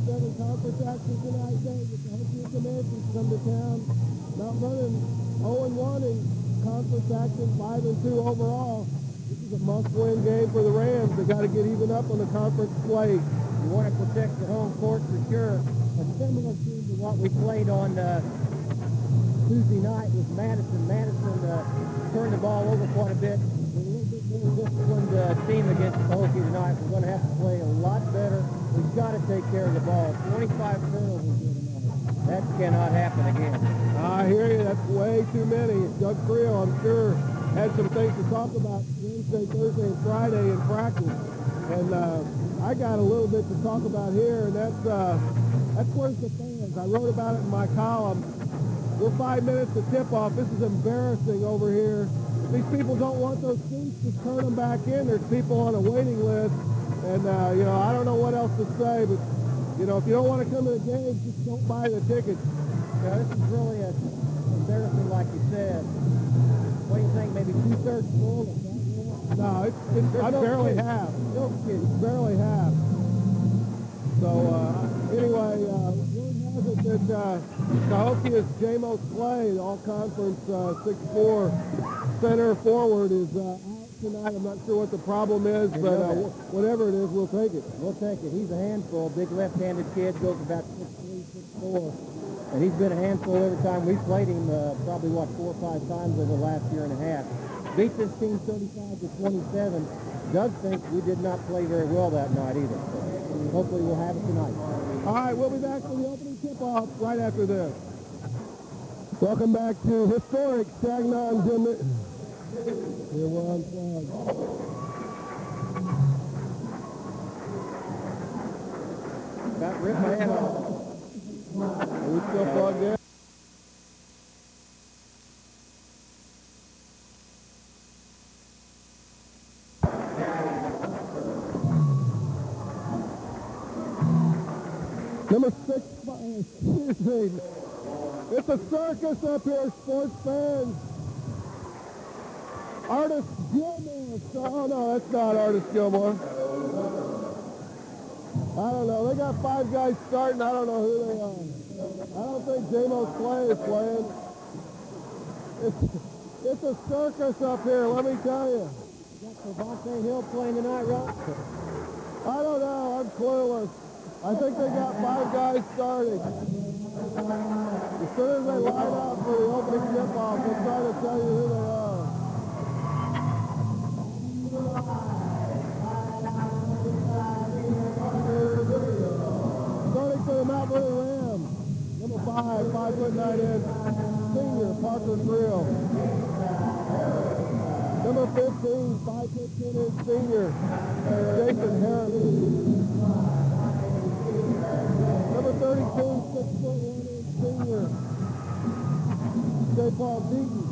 7 conference action tonight, Dave. The Cahokia Comanches come to town. Mount Vernon 0-1 in conference action, 5-2 overall. This is a must-win game for the Rams. They got to get even up on the conference plate. You want to protect your home court for sure. A similar team to what we played on Tuesday night with Madison. Madison turned the ball over quite a bit. We're a little bit more disciplined team against Cahokia tonight. We're going to have to play a lot better. We've got to take care of the ball. 25 turnovers here tonight. That cannot happen again. I hear you. That's way too many. Doug Creel, I'm sure, had some things to talk about Wednesday, Thursday, and Friday in practice. And I got a little bit to talk about here, and that's where's the fans. I wrote about it in my column. We're 5 minutes to tip-off. This is embarrassing over here. These people don't want those seats to turn them back in. There's people on a waiting list. And, you know, I don't know what else to say, but, you know, if you don't want to come to the game, just don't buy the tickets. Yeah, this is really embarrassing, like you said. What do you think, maybe 2/3 full? No, I'm barely half. It's barely half. So, anyway, word has it that Cahokia's J-Mo Clay, all-conference 6'4" center forward, is out tonight. I'm not sure what the problem is, but whatever it is, we'll take it. We'll take it. He's a handful. Big left-handed kid, goes about 6'3", 6'4". And he's been a handful every time we've played him, probably, 4 or 5 times over the last year and a half. Beat this team 35-27. Doug thinks we did not play very well that night either. Hopefully we'll have it tonight. All right, we'll be back for the opening tip-off right after this. Welcome back to historic Stagnon Gym. Here we're on flag. About ripped my head off. Are we still plugged in? Number 6, excuse me. It's a circus up here, sports fans. Artist Gilmore. Oh, no, that's not Artist Gilmore. I don't know. They got 5 guys starting. I don't know who they are. I don't think J-Mo Clay is playing. It's a circus up here, let me tell you. Got Cavante Hill playing tonight, Rob? I don't know. I'm clueless. I think they got 5 guys starting. As soon as they line up for the opening tip-off, we'll try to tell you who they are. Starting for the Mount Vernon Rams, number 5, 5'9" senior, Parker Creel. Number 15, 5'10" senior, Jason Harrison. Number 32, 6'1" senior, J. Paul Deaton.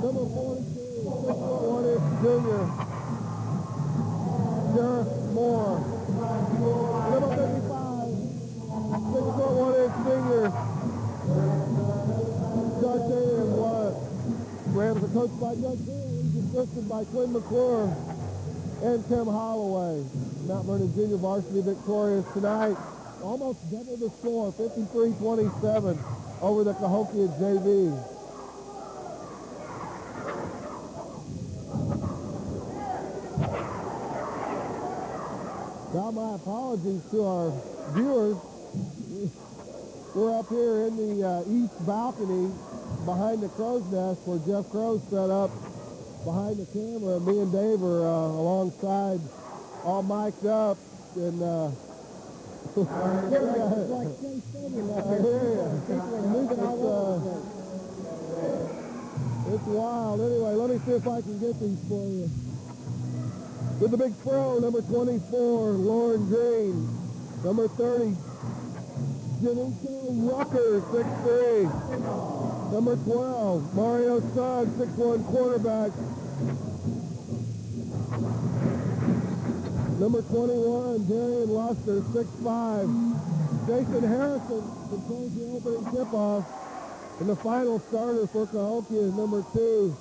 Number 42, 6'1" junior, Sheriff Moore. Number 35, 6'1" senior, D'Artagnan Watt. Rams are coached by Doug Creel. He's assisted by Quinn McClure and Tim Holloway. Mount Vernon Junior varsity victorious tonight. Almost double the score, 53-27 over the Cahokia JV. Now my apologies to our viewers. We're up here in the east balcony behind the crow's nest where Jeff Crow's set up behind the camera. Me and Dave are alongside, all mic'd up, and It's like Shea Stadium up here. People are moving all over. It's wild. Anyway, let me see if I can get these for you. With the big pro, number 24, Lauren Green. Number 30, Janito Rucker, 6'3". Number 12, Mario Sugg, 6'1" quarterback. Number 21, Darian Luster, 6'5". Jason Harrison controls the opening tip-off. And the final starter for Cahokia is number 2,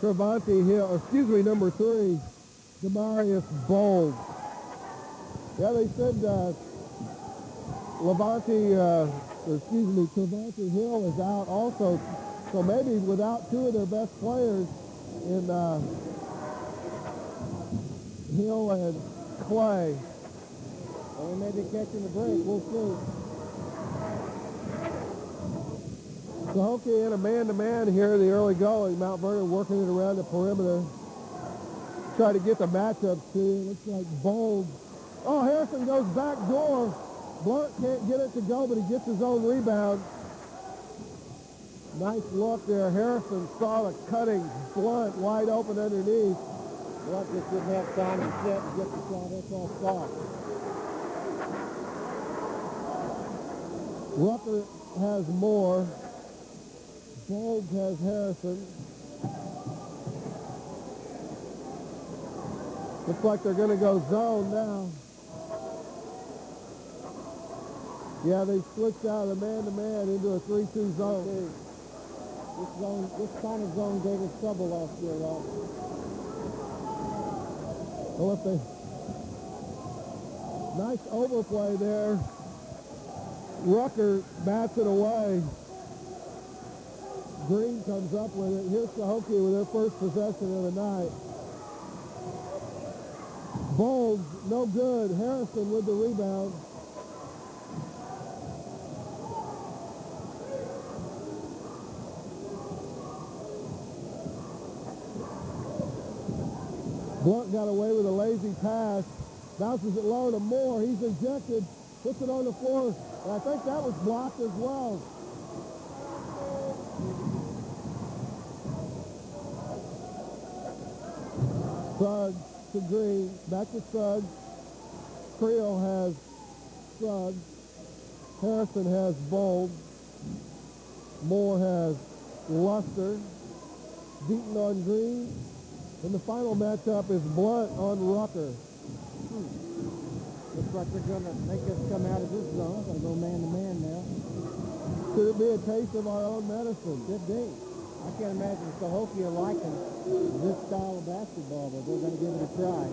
number 3, Demarius Bold. Yeah, they said Cavante Hill is out also. So maybe without two of their best players in Hill and Clay. Or we may be catching the break. We'll see. Cahokia in a man-to-man here in the early going. Mount Vernon working it around the perimeter. Try to get the matchup to you. Looks like Bold. Oh, Harrison goes back door. Blunt can't get it to go, but he gets his own rebound. Nice look there. Harrison saw the cutting Blunt wide open underneath. Blunt just didn't have time to set and get the shot. That's all soft. Rucker has Moore. Bold has Harrison. Looks like they're going to go zone now. Yeah, they switched out of the man-to-man into a 3-2 zone. This kind of zone gave us trouble last year, Rob. Well, if they... Nice overplay there. Rucker bats it away. Green comes up with it. Here's Cahokia with their first possession of the night. Bold, no good. Harrison with the rebound. Blunt got away with a lazy pass. Bounces it low to Moore. He's ejected. Puts it on the floor. And I think that was blocked as well. Suggs to Green. Back to Suggs. Creel has Suggs. Harrison has Bold. Moore has Luster. Deaton on Green. And the final matchup is Blunt on Rucker. Looks like they're going to make us come out of this zone. Going to go man-to-man now. Could it be a taste of our own medicine? Could be. I can't imagine Cahokia liking this style of basketball, but they're going to give it a try.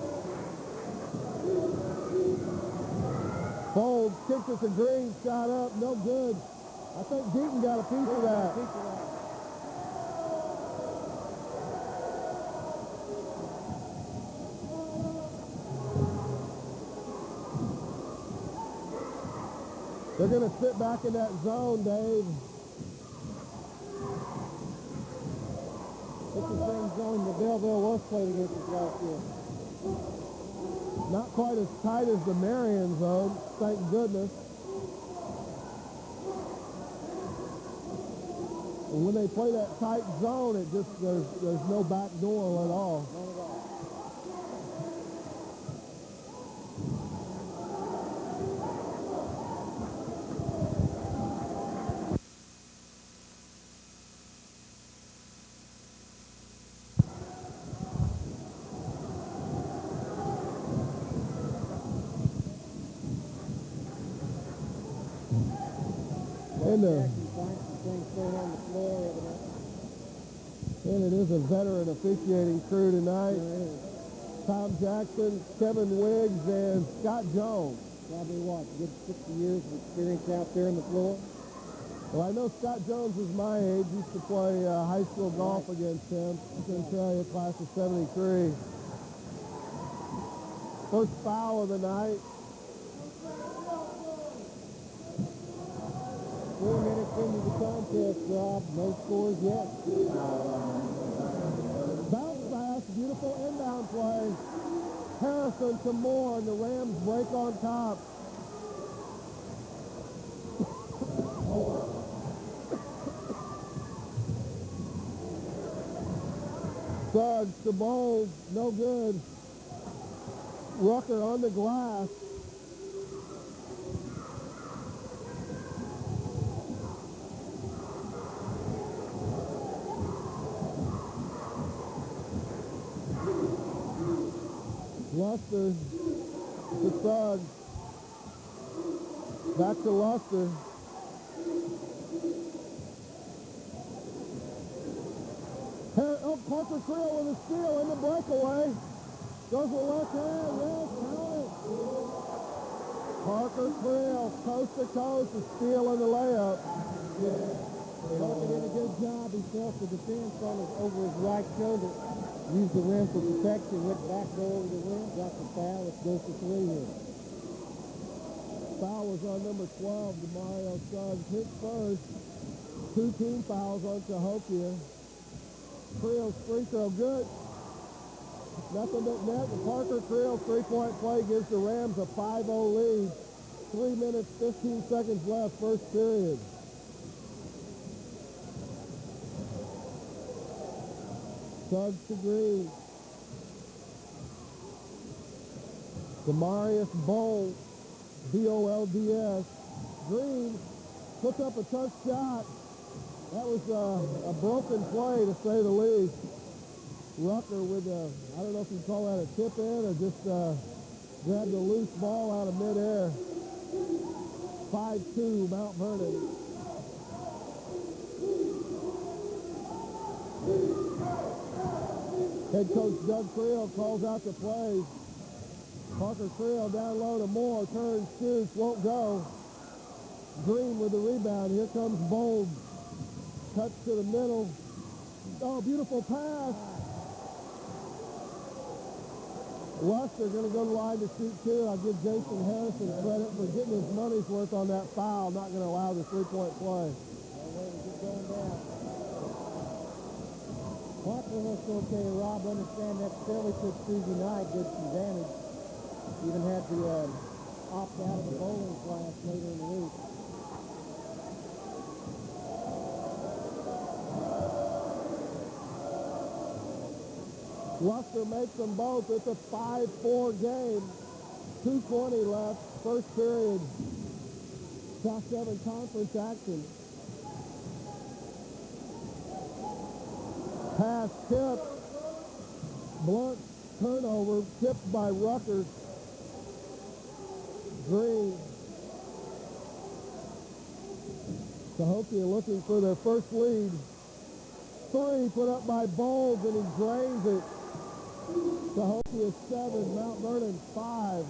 Bold kicks it to Green. Shot up. No good. I think Deaton got a piece of that. They're going to sit back in that zone, Dave. It's the same zone that Belleville was played against us last year. Not quite as tight as the Marion zone, thank goodness. And when they play that tight zone, it just there's no back door at all. None at all. And it is a veteran officiating crew tonight. Tom Jackson, Kevin Wiggs, and Scott Jones. Probably what, good 60 years of experience out there in the floor? Well, I know Scott Jones is my age. Used to play high school golf against him. Centralia class of 73. First foul of the night. 4 minutes into the contest, Rob. No scores yet. Bounce pass, beautiful inbound play. Harrison to Moore, and the Rams break on top. Suggs to Bold, no good. Rucker on the glass. Luster to Suggs. Back to Luster. Parker Creel with a steal in the breakaway. Goes with left hand. Yes, count it. Parker Krill, coast to coast, is stealing the layup. Parker did a good job. He felt the defense over his right shoulder. Used the rim for protection, went back, go over the rim, got the foul. Let's go for three here. Foul was on number 12, Demario Suggs. His first. 2 team fouls on Cahokia. Krill's free throw good. Nothing but net. The Parker Krill three-point play gives the Rams a 5-0 lead. 3 minutes, 15 seconds left, first period. Suggs to Green. Demarius Bolds, B-O-L-D-S. Green puts up a tough shot. That was a broken play, to say the least. Rucker with I don't know if you call that a tip in or just grabbed a loose ball out of midair. 5-2, Mount Vernon. Head coach Doug Creel calls out the plays. Parker Creel down low to Moore, turns, shoots, won't go. Green with the rebound. Here comes Bold. Cuts to the middle. Oh, beautiful pass. Luster going to go to the line to shoot two. I'll give Jason Harrison credit for getting his money's worth on that foul. Not going to allow the three-point play. Keep going down. Parker looks okay. Rob, understand that fairly took Tuesday night, did some damage. Even had to opt out of the bowling class later in the week. Luster makes them both. It's a 5-4 game. 2:20 left, first period. South 7 conference action. Pass tipped. Blunt turnover, tipped by Rucker. Green. Cahokia looking for their first lead. Three put up by Bowles, and he drains it. Cahokia 7, Mount Vernon 5.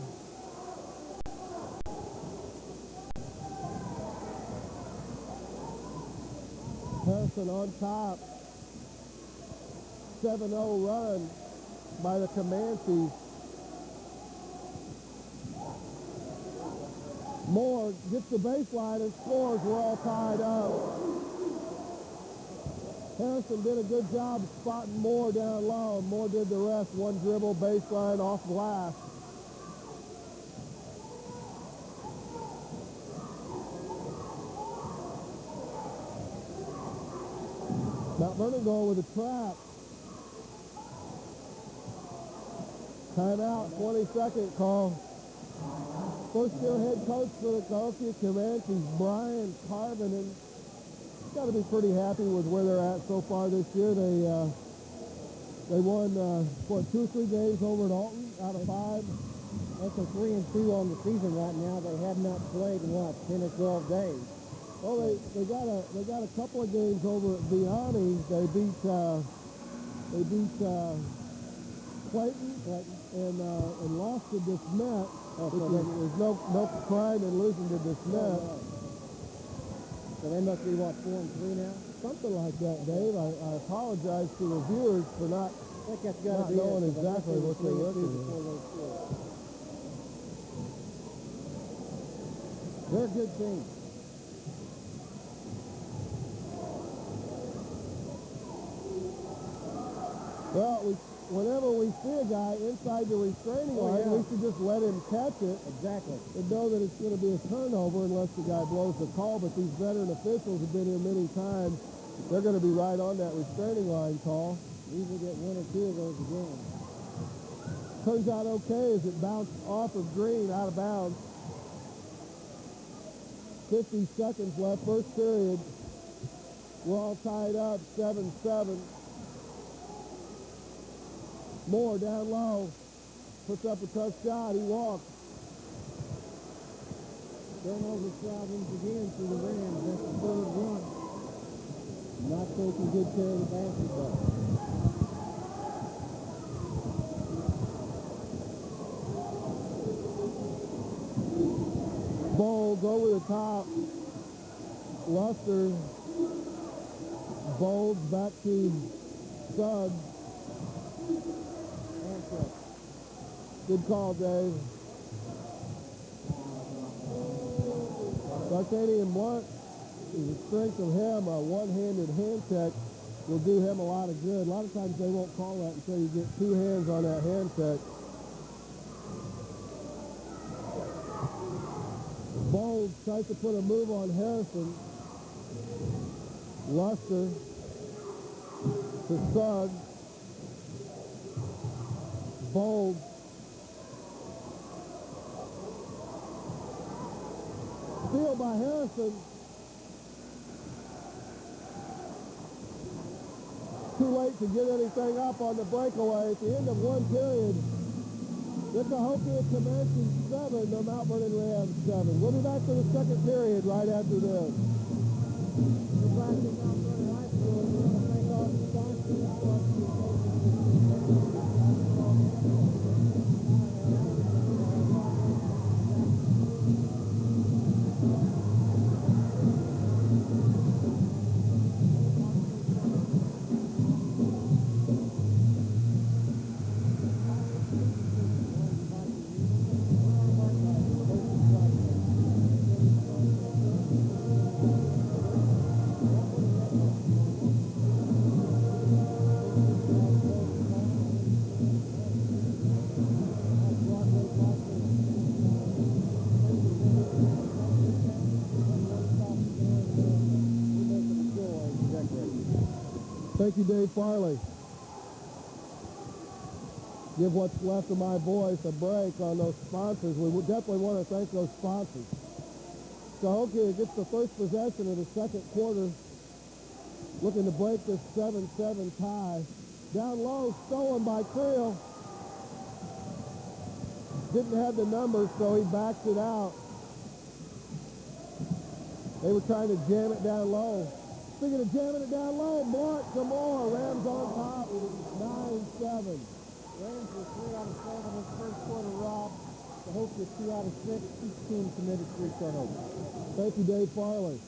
Harrison on top. 7-0 run by the Comanches. Moore gets the baseline and scores. We're all tied up. Harrison did a good job spotting Moore down low. Moore did the rest. One dribble, baseline, off glass. Mount Vernon going with a trap. Timeout, 20-second call. First-year head coach for the Cahokia Comanches, Brian Carvinen. Got to be pretty happy with where they're at so far this year. They won 2 or 3 games over at Alton out of 5. That's a 3-2 on the season right now. They have not played in 10 or 12 days. Well, they got a couple of games over at Vianney. They beat Clayton and lost to DeSmet. There's no crime in losing to DeSmet. So they must be, 4-3 now? Something like that, Dave. I apologize to the viewers for not knowing exactly what they're looking at. They're a good team. Well, whenever we see a guy inside the restraining line, we should just let him catch it. Exactly. And know that it's going to be a turnover unless the guy blows the call. But these veteran officials have been here many times. They're going to be right on that restraining line call. Usually get 1 or 2 of those a game. Turns out okay as it bounced off of Green, out of bounds. 50 seconds left, first period. We're all tied up, 7-7. Moore down low, puts up a tough shot, he walks. Turnover problems again for the Rams. That's the third one. Not taking good care of the basketball. Bowles over the top. Luster. Bowles back to Suggs. Good call, Dave. Titanium Blunt is the strength of him. A one-handed hand check will do him a lot of good. A lot of times they won't call that until you get two hands on that hand check. Bowles tries to put a move on Harrison. Luster to Suggs. Bowles. Steal by Harrison. Too late to get anything up on the breakaway. At the end of one period, the Cahokia commences 7, the Mount Vernon Rams 7. We'll be back for the second period right after this. We're back to Mount Vernon High School. We want to thank all the sponsors. Thank you, Dave Farley. Give what's left of my voice a break on those sponsors. We would definitely want to thank those sponsors. Cahokia gets the first possession of the second quarter, looking to break this 7-7 tie. Down low, stolen by Creel. Didn't have the numbers, so he backs it out. They were trying to jam it down low. Speaking of jamming it down low, Blunt some more. Rams on top, 9-7. Rams were 3 out of 7 in the first quarter, Rob. Cahokia 2 out of 6. Each team committed 3 turnovers. Thank you, Dave Farley.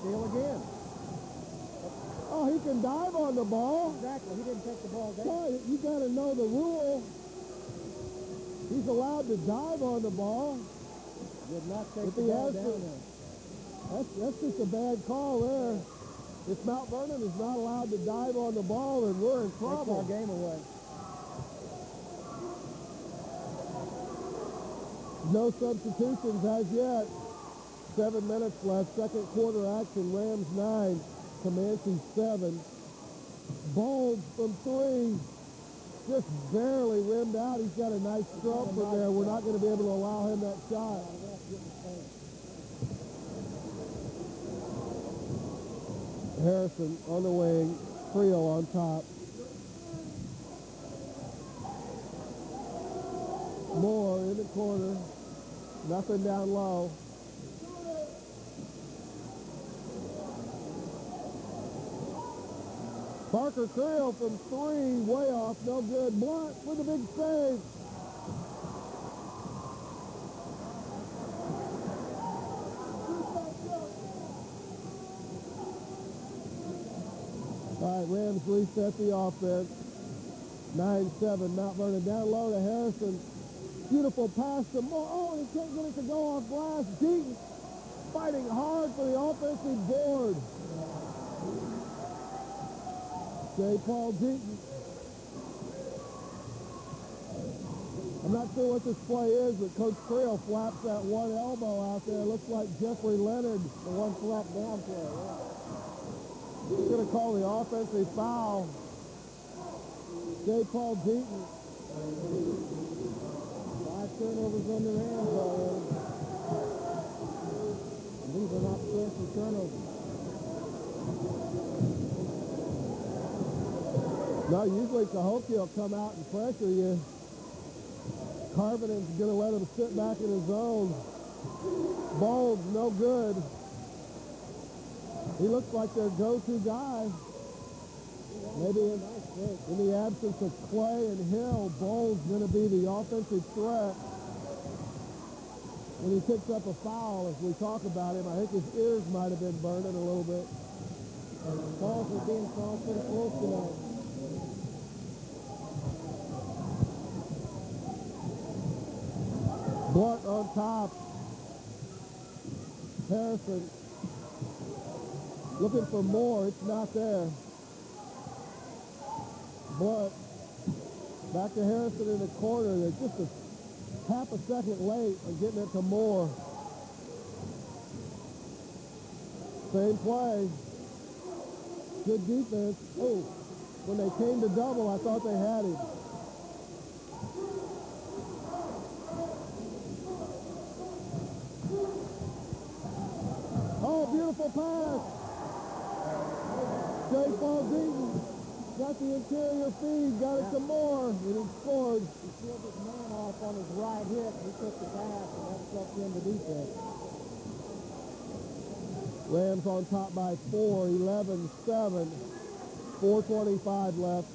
Steal again. Oh, he can dive on the ball. Exactly. He didn't take the ball down. Boy, you got to know the rule. He's allowed to dive on the ball. Did not take If the he ball has down to- there. That's just a bad call there. If Mount Vernon is not allowed to dive on the ball, then we're in Takes our trouble. game away. No substitutions as yet. 7 minutes left. Second quarter action. Rams 9, Comanche 7. Bowles from 3. Just barely rimmed out. He's got a nice stroke from there. We're not going to be able to allow him that shot. Harrison on the wing. Creel on top. Moore in the corner. Nothing down low. Parker Creel from 3, way off, no good. Blunt with a big save. All right, Rams reset the offense. 9-7, Mount Vernon down low to Harrison. Beautiful pass to Moore. Oh, he can't get it to go off glass. Deaton fighting hard for the offensive board. J. Paul Deaton. I'm not sure what this play is, but Coach Creel flaps that one elbow out there. Looks like Jeffrey Leonard, the one flap down play. Yeah. He's going to call the offensive foul. J. Paul Deaton. 5 turnovers on their hands already. And these are not fancy turnovers. No, usually Cahokia will come out and pressure you. Carvinen's going to let him sit back in his zone. Bowles, no good. He looks like their go-to guy. Maybe in the absence of Clay and Hill, Bowles going to be the offensive threat. when he picks up a foul, as we talk about him, I think his ears might have been burning a little bit. Balls are being thrown pretty close tonight. Blunt on top. Harrison looking for more. It's not there. Blunt back to Harrison in the corner. They're just a half a second late and getting it to Moore. Same play. Good defense. Oh, when they came to double, I thought they had him. Oh, beautiful pass. J. Paul Deaton got the interior feed, got it to Moore, and he scored. He peeled his man off on his right hip. He took the pass, and that sucked in the defense. Rams on top by 4, 11-7. 4:25 left.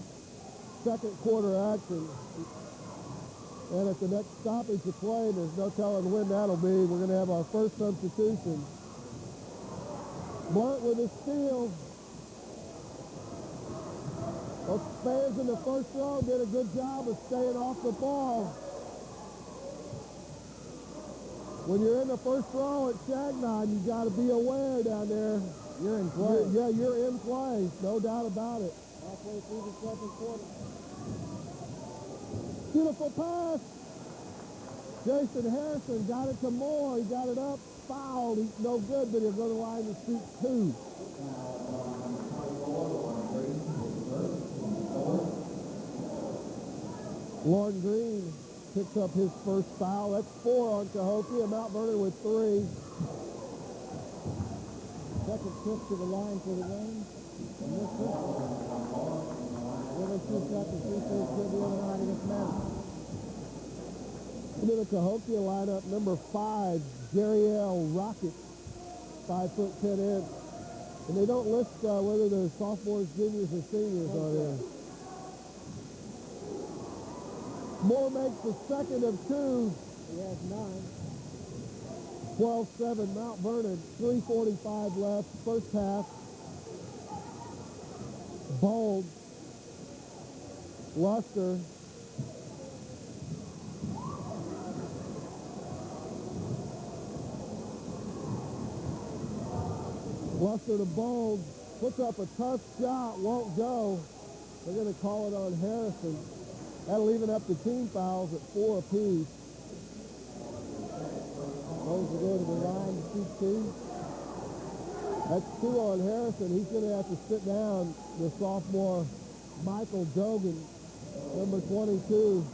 Second quarter action. And at the next stoppage of play, there's no telling when that'll be. We're going to have our first substitution. Blunt with a steal. Those fans in the first row did a good job of staying off the ball. When you're in the first row at Shagnon, you got to be aware down there. You're in play. You're in play. No doubt about it. Halfway through the second quarter. Beautiful pass. Jason Harrison got it to Moore. He got it up. Fouled. He's no good, but he'll go to the line to shoot 2. Lauren Green picks up his first foul. That's 4 on Cahokia. Mount Vernon with 3. Second trip to the line for the Rams. And this is really 2 seconds. 3-3 should be on the line against Madison. Into the Cahokia lineup, number 5, Jeriel Rocket, 5'10". And they don't list whether they're sophomores, juniors, or seniors on here. Moore makes the second of 2. He has 9. 12-7 Mount Vernon, 3:45 left, first half. Bold, Luster, Luster to Bold, puts up a tough shot, won't go. They're going to call it on Harrison. That'll even up the team fouls at 4 apiece. Bold will go to the line to shoot 2. That's 2 on Harrison. He's going to have to sit down the sophomore Michael Dogan, number 22,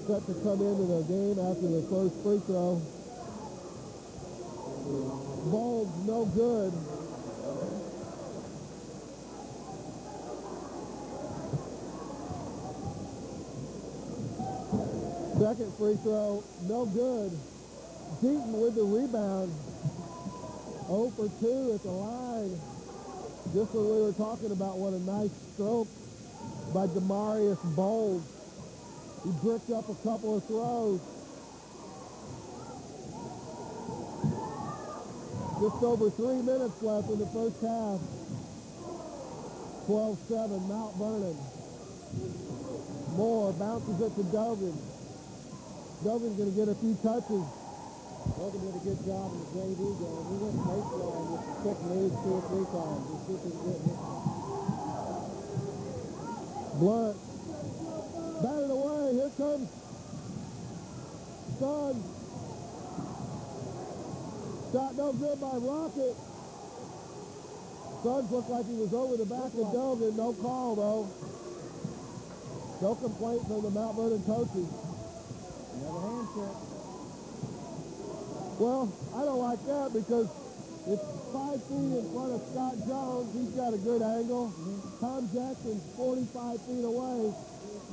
set to come into the game after the first free throw. Bold's no good. Second free throw, no good. Deaton with the rebound. 0 for 2 at the line. Just when we were talking about what a nice stroke by Demarius Bold. He bricked up a couple of throws. Just over 3 minutes left in the first half. 12-7, Mount Vernon. Moore bounces it to Dogan. Dogan's going to get a few touches. Logan did a good job in the JV game. He went baseline with the quick lead 2 or 3 times. He should be good. Blunt. Batted away. Here comes Sun. Shot no good by Rocket. Suggs looked like he was over the back of Dogan. No call, though. No complaint from the Mount Vernon coaches. Another hand check. Well, I don't like that because it's 5 feet in front of Scott Jones. He's got a good angle. Tom Jackson's 45 feet away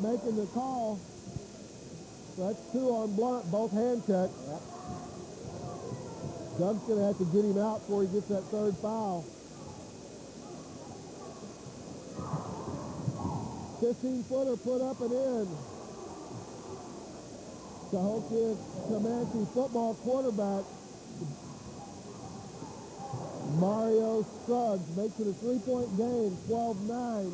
making the call. So that's 2 on Blunt, both hand checks. Yep. Doug's going to have to get him out before he gets that third foul. 15-footer put up and in. Cahokia Comanche football quarterback Mario Suggs makes it a 3-point game, 12-9.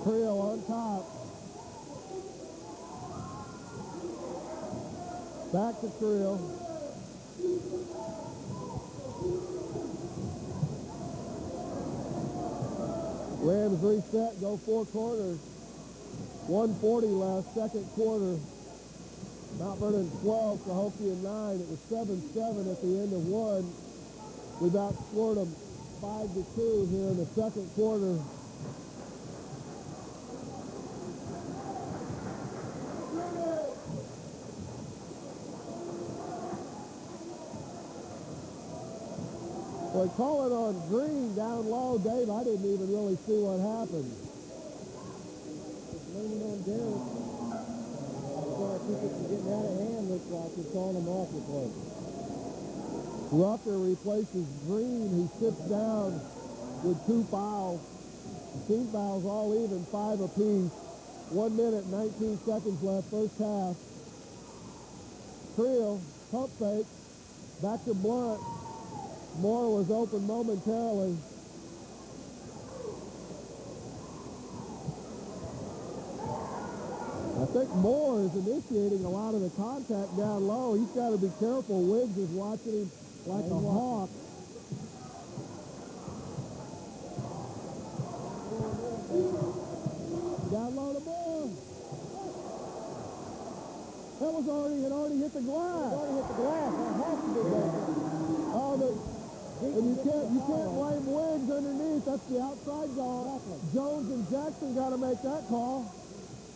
Trio on top. Back to Trio. Rams reset, go 4 quarters. 1:40 left, second quarter. Mount Vernon 12, Cahokia 9. It was 7-7 at the end of one. We've outscored them 5-2 here in the second quarter. Well, call it on Green down low. Dave, I didn't even really see what happened. Just leaning on Derek. I think it's getting out of hand, looks like. He's calling him off the play. Rucker replaces Green. He sits down with 2 fouls. Team fouls all even, 5 apiece. 1 minute, 19 seconds left, first half. Creel, pump fake, back to Blunt. Moore was open momentarily. I think Moore is initiating a lot of the contact down low. He's got to be careful. Wiggs is watching him like a hawk. Down low to Moore. That was already hit the glass. It already hit the glass. That has to be there. Oh, and you can't blame Wiggs underneath. That's the outside goal. Jones and Jackson got to make that call.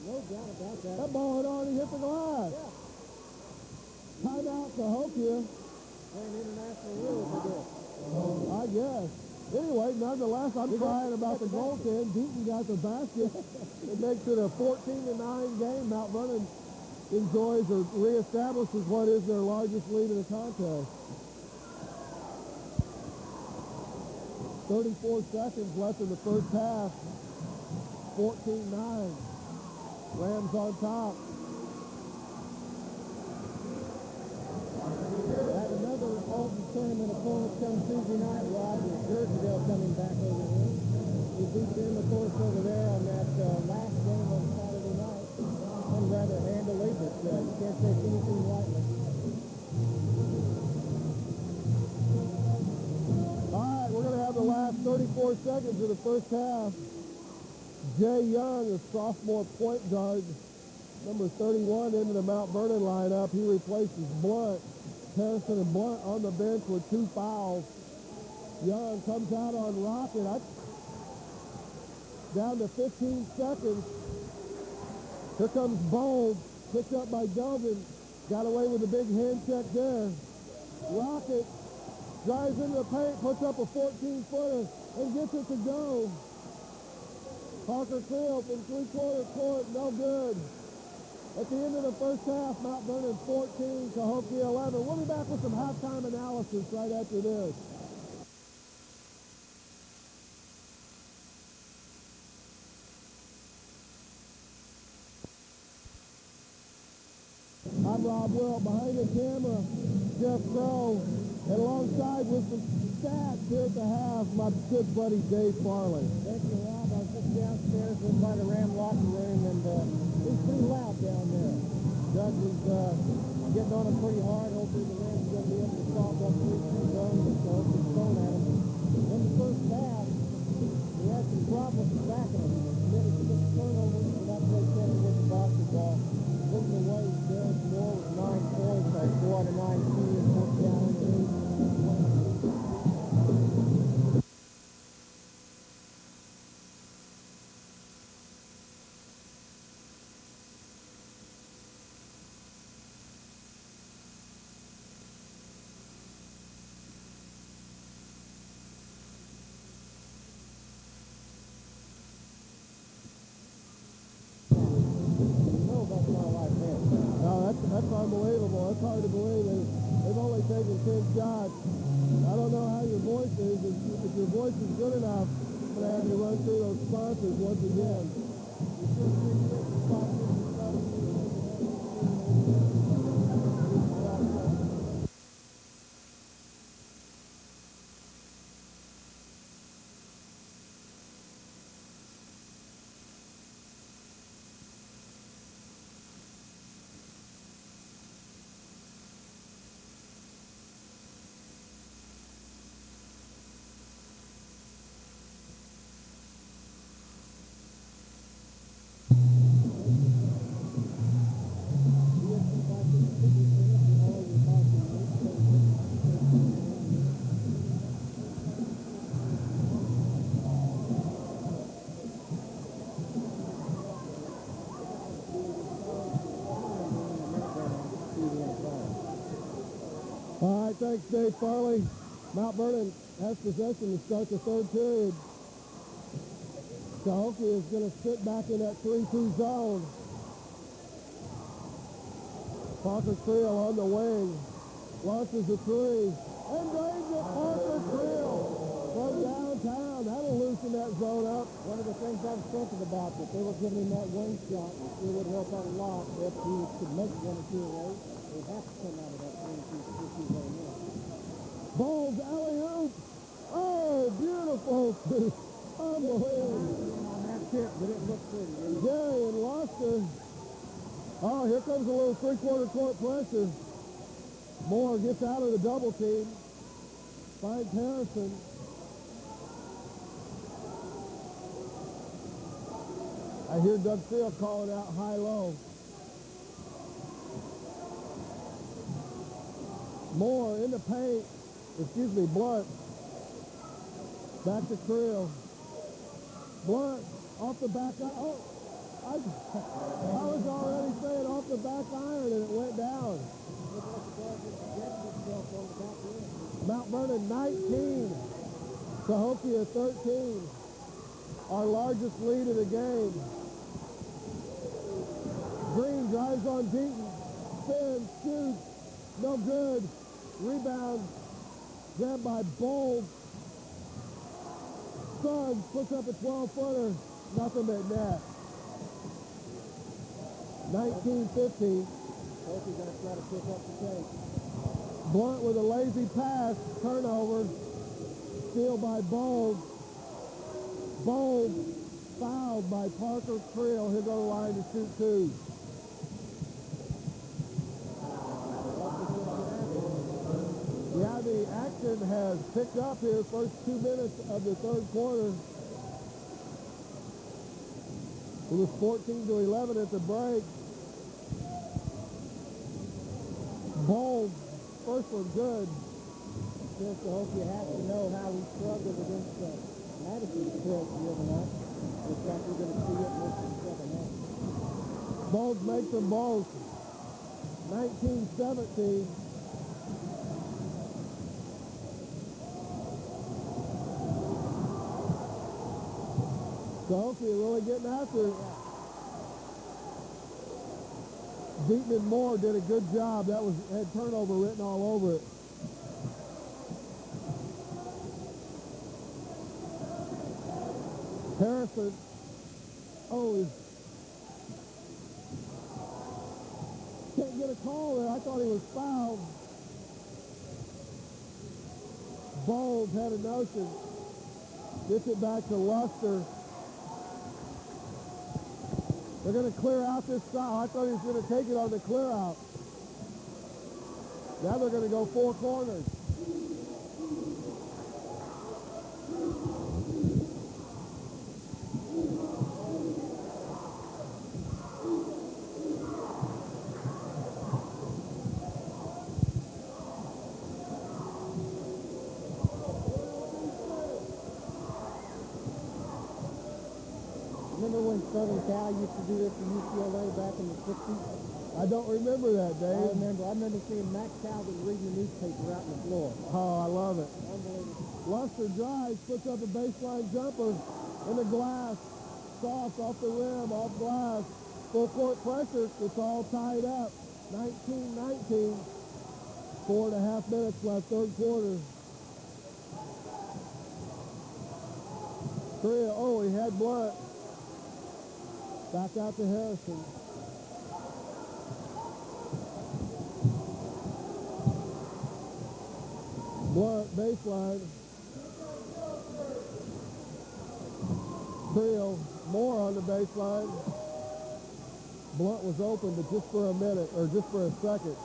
No doubt about that. That ball had already hit the glass. Yeah. Timeout Cahokia. Playing international rules for this. I guess. Anyway, nonetheless, I'm crying about the goaltend. Deaton got the basket. It makes it a 14-9 game. Mount Vernon enjoys or reestablishes what is their largest lead in the contest. 34 seconds left in the first half. 14-9. Rams on top. Had another Alton tournament opponent come Tuesday night, Rob, with Jerseyville coming back over here. We beat them, of course, over there on that last game on Saturday night. And rather handily, but you can't take anything lightly. All right, we're going to have the last 34 seconds of the first half. Jay Young, a sophomore point guard, number 31, into the Mount Vernon lineup. He replaces Blunt. Harrison and Blunt on the bench with 2 fouls. Young comes out on Rocket. Down to 15 seconds. Here comes Bold. Picked up by Delvin. Got away with a big hand check there. Rocket drives into the paint, puts up a 14-footer, and gets it to go. Parker Creel from three-quarter court, no good. At the end of the first half, Mount Vernon 14, Cahokia 11. We'll be back with some halftime analysis right after this. I'm Rob Will. Behind the camera, Jeff Crow. And alongside with some stats here at the half, my good buddy Dave Farley. Thank you, Rob. I was just downstairs in by the Ram locker room, and it was pretty loud down there. Doug was getting on him pretty hard, hoping the Rams were going to be able to stop that 3-2 zone, but was thrown at him. In the first half, we had some problems backing him. Committed 6 turnovers, and that's what they tend to get the basketball. Looking away, Derek Moore with 9 points, like 4 out of 9 teams, 4 challenges. That's unbelievable. It's hard to believe. They've only taken 10 shots. I don't know how your voice is. If your voice is good enough, going to have you run through those sponsors once again. All right, thanks, Dave Farley. Mount Vernon has possession to start the third period. Cahokia is going to sit back in that 3-2 zone. Parker Creel on the wing. Launches a three. And drains it. Parker Creel from downtown. That'll loosen that zone up. One of the things I was thinking about, that they were giving him that wing shot, it would help out a lot if he could make one or two of those. They have to come out of that 3-2 zone now. Bowles, alley-oop. Oh, beautiful. Unbelievable. On that tip, but it looked pretty. Jerry and Luster. Oh, here comes a little three-quarter court pressure. Moore gets out of the double team. Finds Harrison. I hear Doug Field calling out high-low. Moore in the paint. Blunt. Back to Creel. Blunt off the back. Oh, I was already saying off the back iron and it went down. Mount Vernon 19. Cahokia 13. Our largest lead of the game. Green drives on Deaton. Spins, shoots. No good. Rebound. Grabbed by Bowles. Suggs puts up a 12-footer. Nothing but net. 19-15. Cahokia's going to try to pick up the pace. Blunt with a lazy pass. Turnover. Steal by Bowles. Bowles fouled by Parker Creel. He'll go to the line to shoot two. Yeah, the action has picked up here first 2 minutes of the third quarter. It was 14-11 at the break. Bowles, first one good. Since Cahokia has to know how we struggled against Madison's tilt the other night. Looks like we're going to see it most of the second half. Bowles makes them both. 19-17. Cahokia really getting after it. Deaton and Moore did a good job. That had turnover written all over it. Harrison. Oh, can't get a call there. I thought he was fouled. Bowles had a notion. Gets it back to Luster. They're going to clear out this foul. I thought he was going to take it on the clear out. Now they're going to go four corners. Remember when Southern Cal used to do this to UCLA back in the 60s? I don't remember that, Dave. I remember seeing Max Calvin reading the newspaper out on the floor. Oh, I love it. Unbelievable. Luster drives, puts up a baseline jumper in the glass. Soft off the rim, off glass. Full court pressure. It's all tied up. 19-19. 4.5 minutes left, third quarter. Creel, oh, he had Blunt. Back out to Harrison. Blunt, baseline. Creel, Moore on the baseline. Blunt was open, but just for a minute, or just for a second.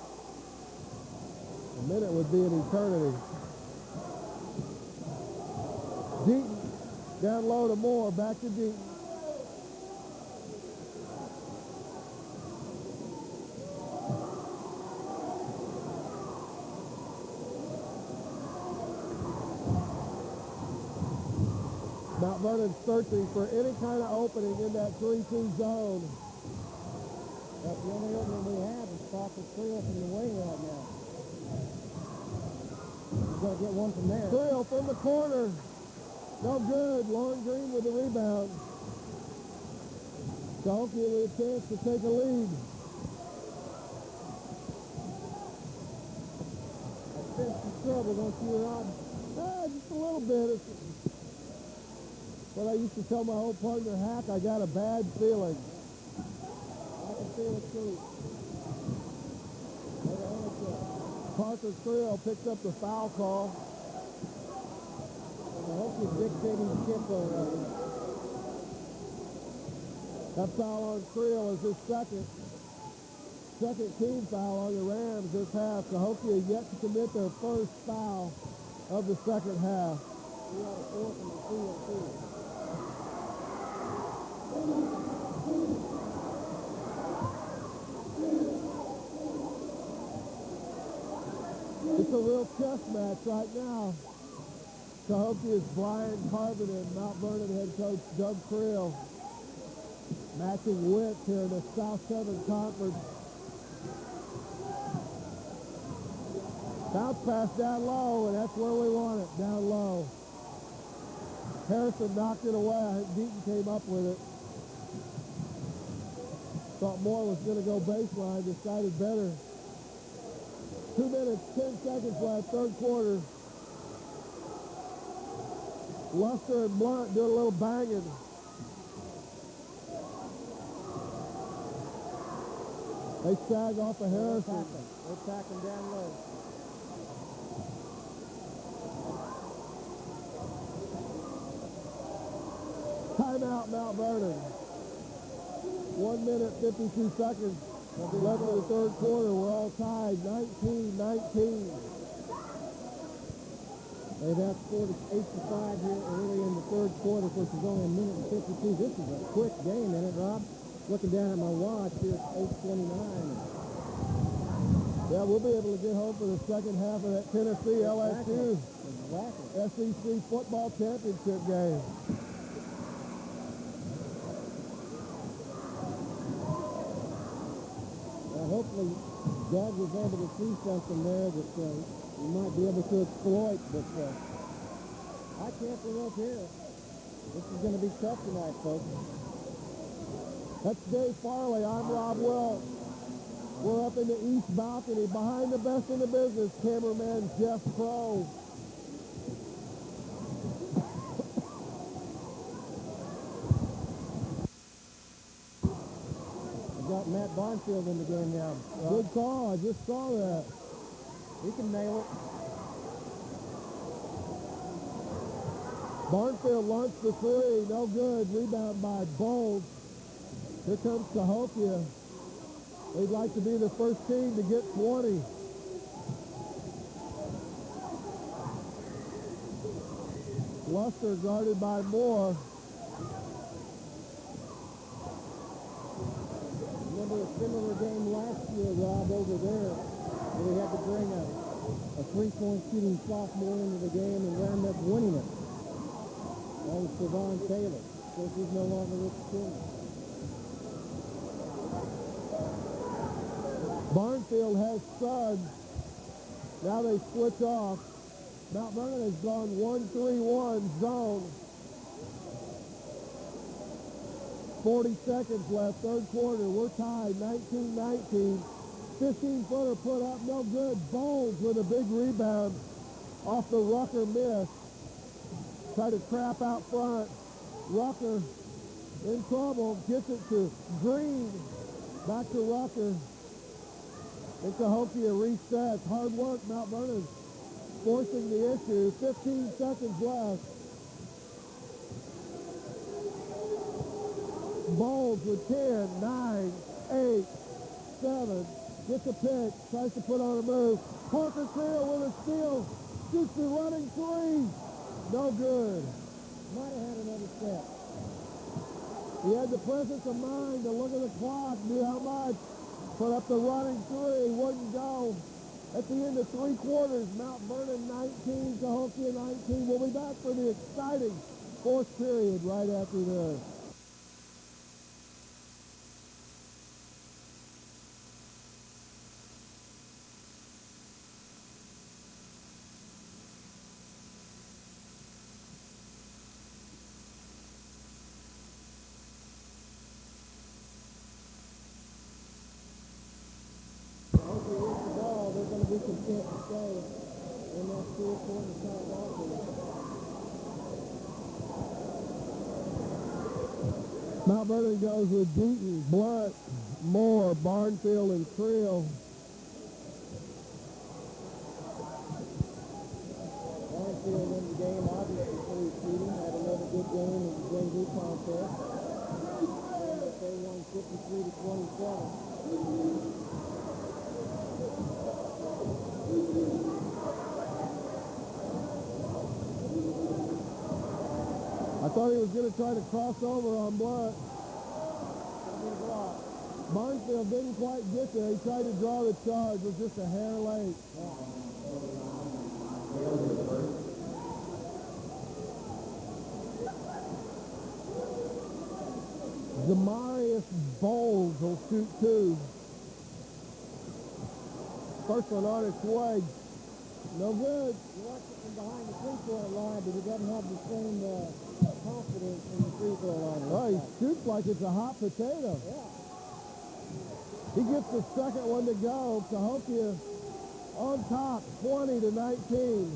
A minute would be an eternity. Deaton, down low to Moore, back to Deaton. Mount Vernon's searching for any kind of opening in that 3-2 zone. That's the only opening we have is Parker Creel from the wing right now. He's going to get one from there. Creel from the corner. No good. Lauren Green with the rebound. Cahokia with a chance to take a lead. I sense some trouble, don't you, Rob? Just a little bit. It's what I used to tell my old partner, Hack, I got a bad feeling. I can feel it too. Parker Creel picks up the foul call. I hope he's dictating the ship already. That foul on Creel is his second team foul on the Rams this half. Cahokia yet to commit their first foul of the second half. 3 out of 4 from the field too. It's a real chess match right now. Cahokia's Brian Carbon and Mount Vernon head coach Doug Creel matching wits here in the South Southern Conference. Bounce pass down low, and that's where we want it, down low. Harrison knocked it away. I think Deaton came up with it. Thought Moore was going to go baseline, decided better. 2 minutes, 10 seconds left, third quarter. Luster and Blunt doing a little banging. They sag off of Harrison. They're packing down low. Timeout, Mount Vernon. 1 minute, 52 seconds left in the third quarter. We're all tied, 19-19. They've had scored 8-5 here early in the third quarter, which is only a minute and 52. This is a quick game, isn't it, Rob? Looking down at my watch here, it's 8:29. Yeah, we'll be able to get home for the second half of that Tennessee LSU Exactly. SEC football championship game. Hopefully, Doug was able to see something there that he might be able to exploit, but I can't give up here. This is going to be tough tonight, folks. That's Dave Farley. I'm Rob Welch. We're up in the east balcony behind the best in the business, cameraman Jeff Crow. Got Matt Barnfield in the game now. Good call. I just saw that. He can nail it. Barnfield launched the three. No good. Rebound by Bowles. Here comes Cahokia. They'd like to be the first team to get 20. Luster guarded by Moore. Remember a similar game last year, Rob, over there, where we had to bring a three-point shooting sophomore into the game and wound up winning it. That was Savon Taylor. Of course, he's no longer with the team. Barnfield has Suggs. Now they switch off. Mount Vernon has gone 1-3-1 zone. 40 seconds left, third quarter. We're tied, 19-19. 15-footer put up, no good. Bowles with a big rebound off the Rucker miss. Try to trap out front. Rucker in trouble, gets it to Green, back to Rucker. And Cahokia resets. Hard work, Mount Vernon forcing the issue. 15 seconds left. Bowles with 10, 9, 8, 7, gets a pick, tries to put on a move. Parker Creel with a steal, shoots the running three. No good. Might have had another step. He had the presence of mind to look at the clock, knew how much. Put up the running three, wouldn't go. At the end of three quarters, Mount Vernon 19, Cahokia 19. We'll be back for the exciting fourth period right after this. Cahokia with the ball, they're going to be content to stay in that four-quarter time offense. Mount Vernon goes with Deaton, Blunt, Moore, Barnfield, and Creel. Barnfield in the game, obviously through shooting, had another good game in the JV contest. They won 53-27. I thought he was going to try to cross over on Blunt. Barnfield didn't quite get there. He tried to draw the charge, was just a hair late. Zamarius Bowles will shoot two. First one on its way. No good. He watched it from behind the three-point line, but he doesn't have the same confidence in the free-throw line. Oh, he shoots like it's a hot potato. Yeah. He gets the second one to go. Cahokia on top, 20-19.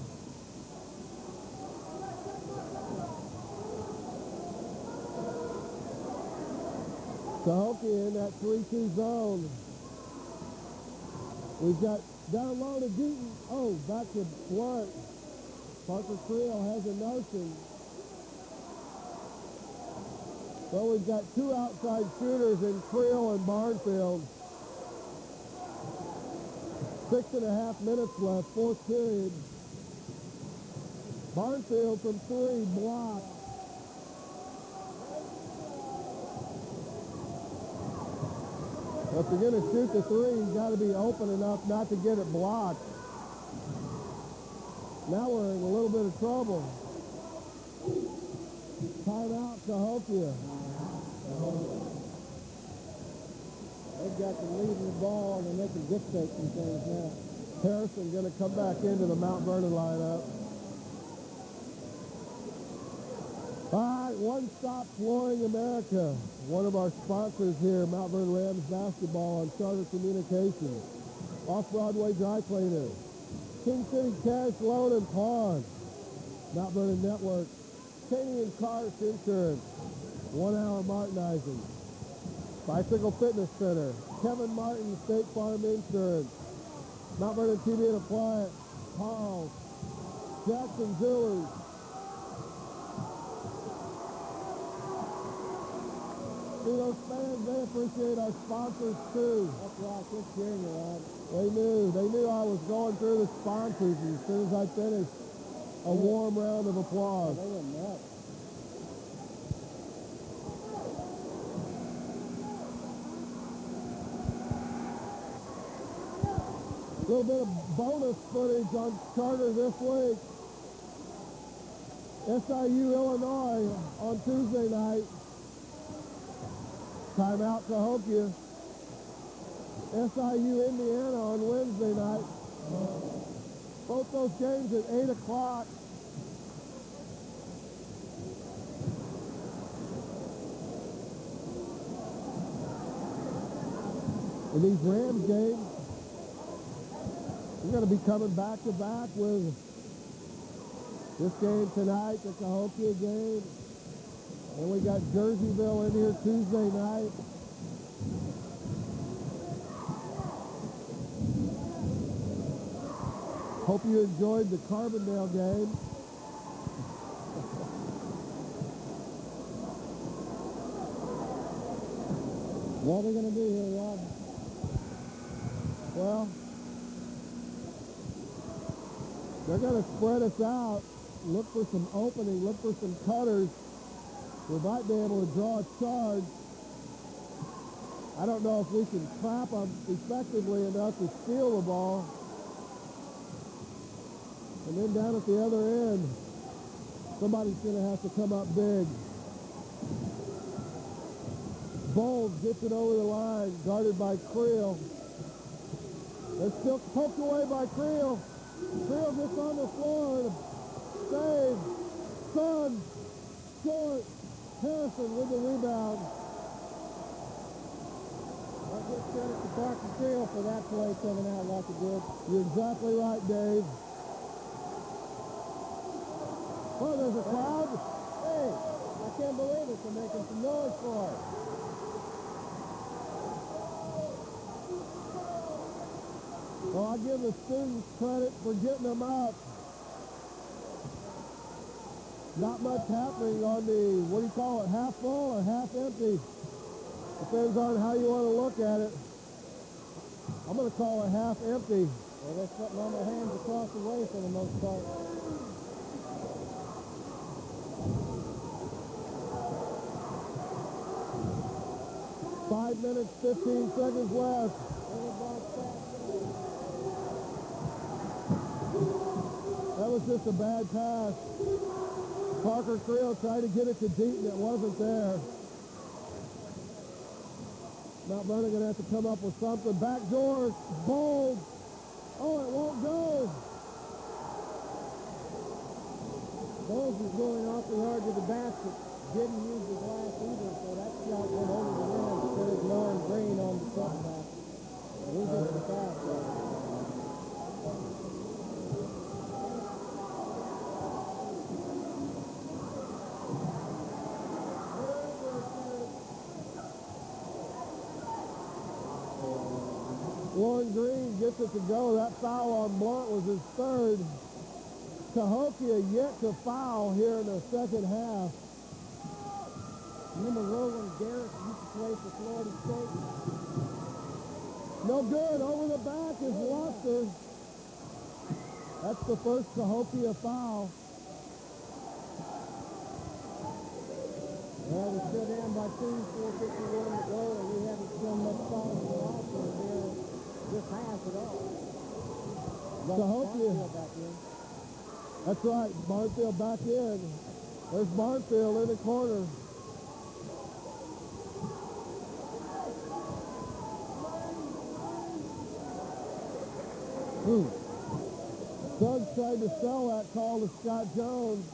Cahokia in that 3-2 zone. We've got down low to Deaton. Oh, back to Blunt. Parker Creel has a notion. Well, we've got two outside shooters in Creel and Barnfield. 6.5 minutes left, fourth period. Barnfield from three, blocked. Well, if you're going to shoot the three, you've got to be open enough not to get it blocked. Now we're in a little bit of trouble. Timeout, Cahokia. They've got the lead in the ball, and they can dictate some things now. Harrison going to come back into the Mount Vernon lineup. All right, One Stop Flooring America, one of our sponsors here, Mount Vernon Rams basketball on Charter Communications. Off-Broadway Dry Cleaner. King City Cash Loan and Pawn. Mount Vernon Network. Caney and Cars Insurance. 1 Hour Martinizing. Bicycle Fitness Center. Kevin Martin State Farm Insurance. Mount Vernon TV and Appliance. Paul. Jackson Jewelers. See, those fans, they appreciate our sponsors too. That's right, just hearing you, Rod. They knew I was going through the sponsors, and as soon as I finished, a warm round of applause. They were nuts. A little bit of bonus footage on Charter this week. SIU Illinois on Tuesday night. Timeout Cahokia. SIU Indiana on Wednesday night. Both those games at 8 o'clock. In these Rams games, we're going to be coming back to back with this game tonight, the Cahokia game, And we got Jerseyville in here Tuesday night. Hope you enjoyed the Carbondale game. What are we going to do here, Rob? Well, they're going to spread us out, look for some opening, look for some cutters. We might be able to draw a charge. I don't know if we can trap them effectively enough to steal the ball. And then down at the other end, somebody's going to have to come up big. Bowles gets it over the line, guarded by Creel. They're still poked away by Creel. Creel gets on the floor. Save. Sun. Short. Harrison with the rebound. I'll give credit to Parker Creel for that play coming out like it did. You're exactly right, Dave. Oh, there's a crowd. Hey, I can't believe it. They're making some noise for it. Well, I give the students credit for getting them up. Not much happening on the, what do you call it, half full or half empty? Depends on how you want to look at it. I'm going to call it half empty. Well, they're sitting on their hands across the way for the most part. 5 minutes, 15 seconds left. That was just a bad pass. Parker Creel tried to get it to Deaton. It wasn't there. Mount Vernon going to have to come up with something. Back door, Bowles. Oh, it won't go. Bowles is going awfully hard to the basket. Didn't use the glass either, so that shot went over the rim instead of Lauren Green on the cutback. Losing the foul. Lauren Green gets it to go. That foul on Blunt was his third. Cahokia yet to foul here in the second half. Remember Roland Garrett used to play for Florida State? No good. Over the back is Luster. That's the first Cahokia foul. Well, we're still down by 2, 4:51 to go, and we haven't shown much fouls in the offense here this half at all. Cahokia. Back in. That's right. Barnfield back in. There's Barnfield in the corner. Suggs tried to sell that call to Scott Jones.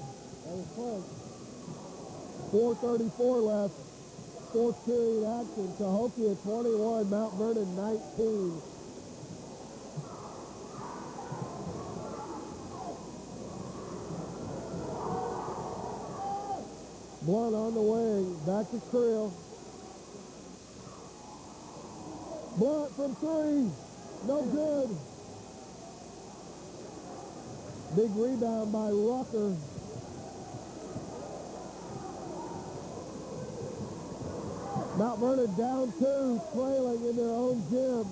That was close. 4:34 left. Fourth period action. Cahokia 21, Mount Vernon 19. Blunt on the wing. Back to Creel. Blunt from three. No good. Big rebound by Rucker. Mount Vernon down 2, trailing in their own gym.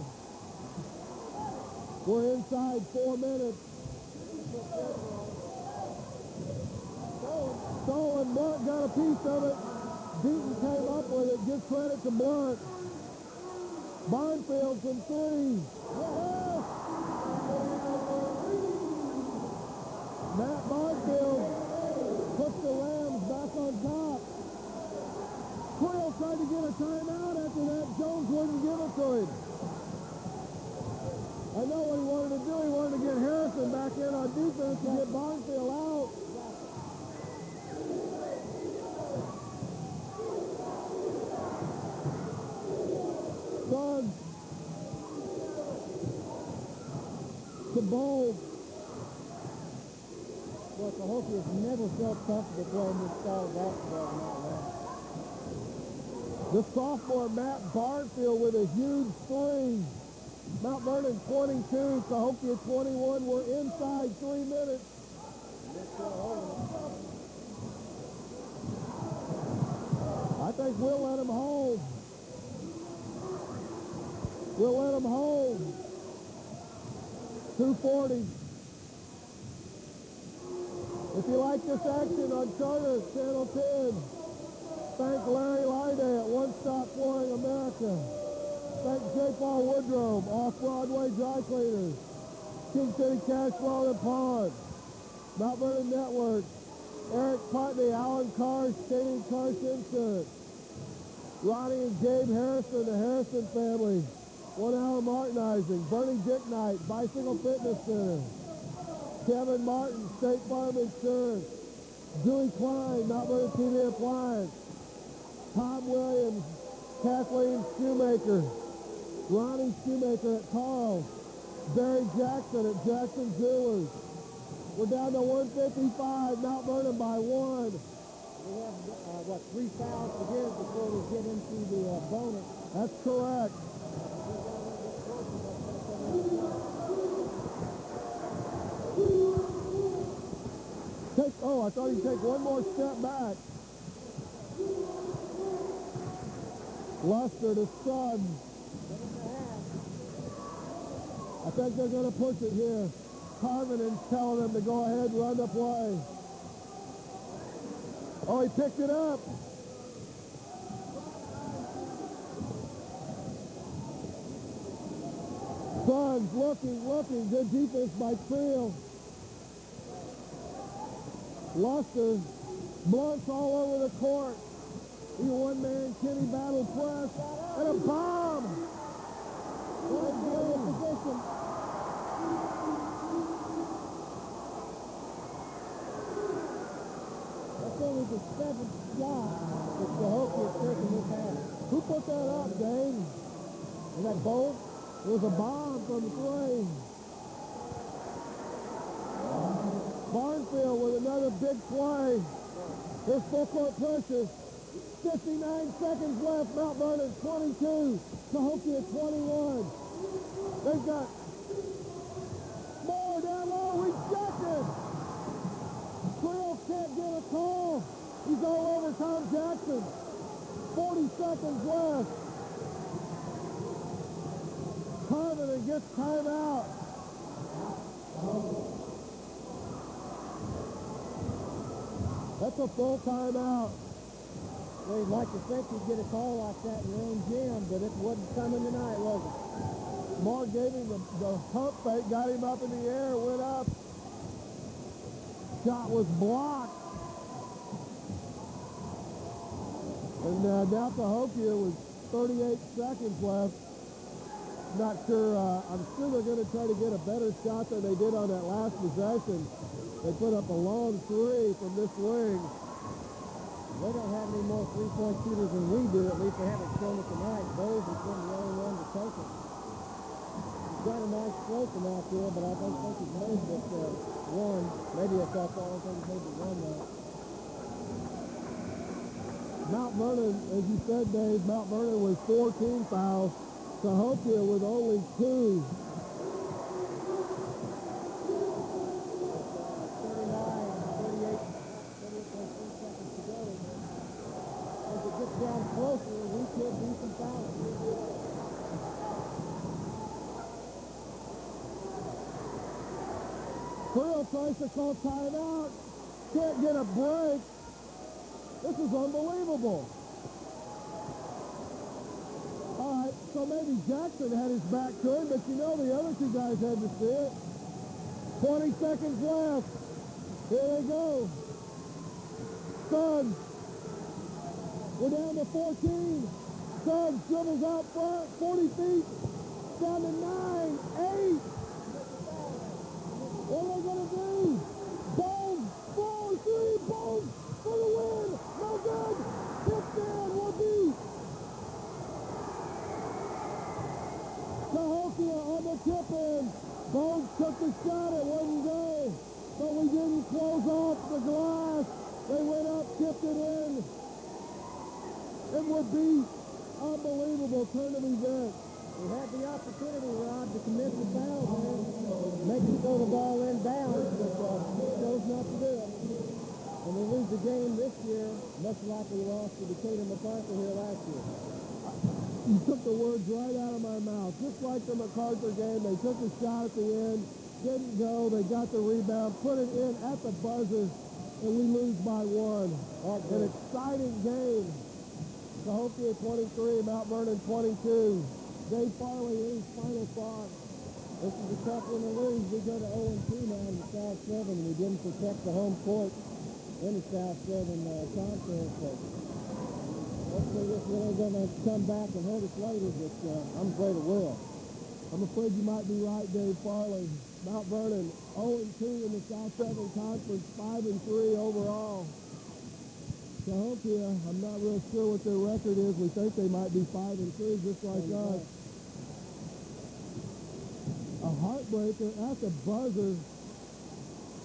We're inside 4 minutes. Stolen. Blunt got a piece of it. Deaton came up with it. Give credit to Blunt. Barnfield from 3. Matt Barnfield puts the Rams back on top. Creel tried to get a timeout after that. Jones wouldn't give it to him. I know what he wanted to do. He wanted to get Harrison back in on defense to get Barnfield out. Suggs to Bowles. Well, Cahokia has never felt comfortable playing this style of basketball in that way. The sophomore Matt Barfield with a huge three. Mount Vernon 22, Cahokia 21. We're inside 3 minutes. I think we'll let him hold. We'll let him hold. 2:40. If you like this action on Charter Channel 10, thank Larry Lyday at One Stop Flooring America. Thank J. Paul Woodrow, Off-Broadway Dry Cleaners, King City Cash Flow and Pond, Mount Vernon Network, Eric Putney, Alan Karsh, Katie Karsh Insurance, Ronnie and Gabe Harrison, the Harrison family, 1 Hour Martinizing, Bernie Dick Knight, Bicycle Fitness Center, Kevin Martin, State Farm Insurance, Dewey Klein, Mount Vernon TV Appliance, Tom Williams, Kathleen Shoemaker, Ronnie Shoemaker at Carl, Barry Jackson at Jackson Jewelers. We're down to 155, Mount Vernon by 1. We have, 3 fouls to give before we get into the bonus. That's correct. I thought he'd take one more step back. Luster to Sun. I think they're going to push it here. Carvinen's telling them to go ahead and run the play. Oh, he picked it up. Suns looking. Good defense by Creel. Luster blunts all over the court. He one-man Kenny battle press. And a bomb. What a good position. That's only the 7th shot that Cahokia is taking this half. Who put that up, Dave? Was that Bolt? It was a bomb from 3. Barnfield with another big play. Here's full court pressure. 59 seconds left. Mount Vernon 22. Cahokia 21. They've got more down low. Rejected. Creel can't get a call. He's all over Tom Jackson. 40 seconds left. Carvin gets timeout. That's a full timeout. Well, you'd like to think you'd get a call like that in your own gym, but it wasn't coming tonight, was it? Mark gave him the pump fake, got him up in the air, went up. Shot was blocked. And now Cahokia with 38 seconds left. Not sure, I'm sure they're going to try to get a better shot than they did on that last possession. They put up a long 3 from this wing. They don't have any more three-point shooters than we do. At least they haven't shown it tonight. Bowles has been the only one to take it. He's got a nice floating out there, but I don't think he's made this one. Maybe it's off all. I think he's made the one now. Mount Vernon, as you said, Dave, Mount Vernon with 14 fouls. Cahokia with only 2. 38.3 seconds to go. As it gets down closer, we could do some fouls. Creel tries to call timeout. Can't get a break. This is unbelievable. All right, so maybe Jackson had his back to it, but you know the other 2 guys had to see it. 20 seconds left. Here they go. Suns. We're down to 14. Suns dribbles out front, 40 feet. Down to 9, 8. What are they going to do? Bowles, 4-3, Bowles for the win. No good. Tipped in, will be. Cahokia on the tip in. Bowles took the shot, it wouldn't go. But we didn't close off the glass. They went up, tipped it in. It would be unbelievable turn of events. We had the opportunity, Rob, to commit the foul there, make it throw the ball inbounds, but chose not to do it. And we lose the game this year, much like we lost to Decatur MacArthur here last year. You took the words right out of my mouth. Just like the MacArthur game, they took a shot at the end, didn't go, they got the rebound, put it in at the buzzer, and we lose by one. An exciting game. Cahokia 23, Mount Vernon 22. Dave Farley, his final thought. This is a tough one to lose. We go to 0-2 now in the South 7. We didn't protect the home court in the South 7 conference. But hopefully this really going to come back and hurt us later, but I'm afraid it will. I'm afraid you might be right, Dave Farley. Mount Vernon 0-2 in the South 7 conference, 5-3 overall. Cahokia, I'm not real sure what their record is. We think they might be 5-3, just like us. A heartbreaker at the buzzer.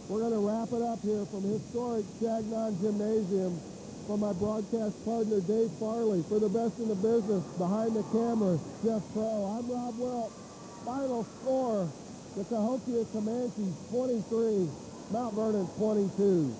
We're going to wrap it up here from historic Chagnon Gymnasium from my broadcast partner, Dave Farley. For the best in the business, behind the camera, Jeff Pro. I'm Rob Welp. Final score, the Cahokia Comanches 23, Mount Vernon 22.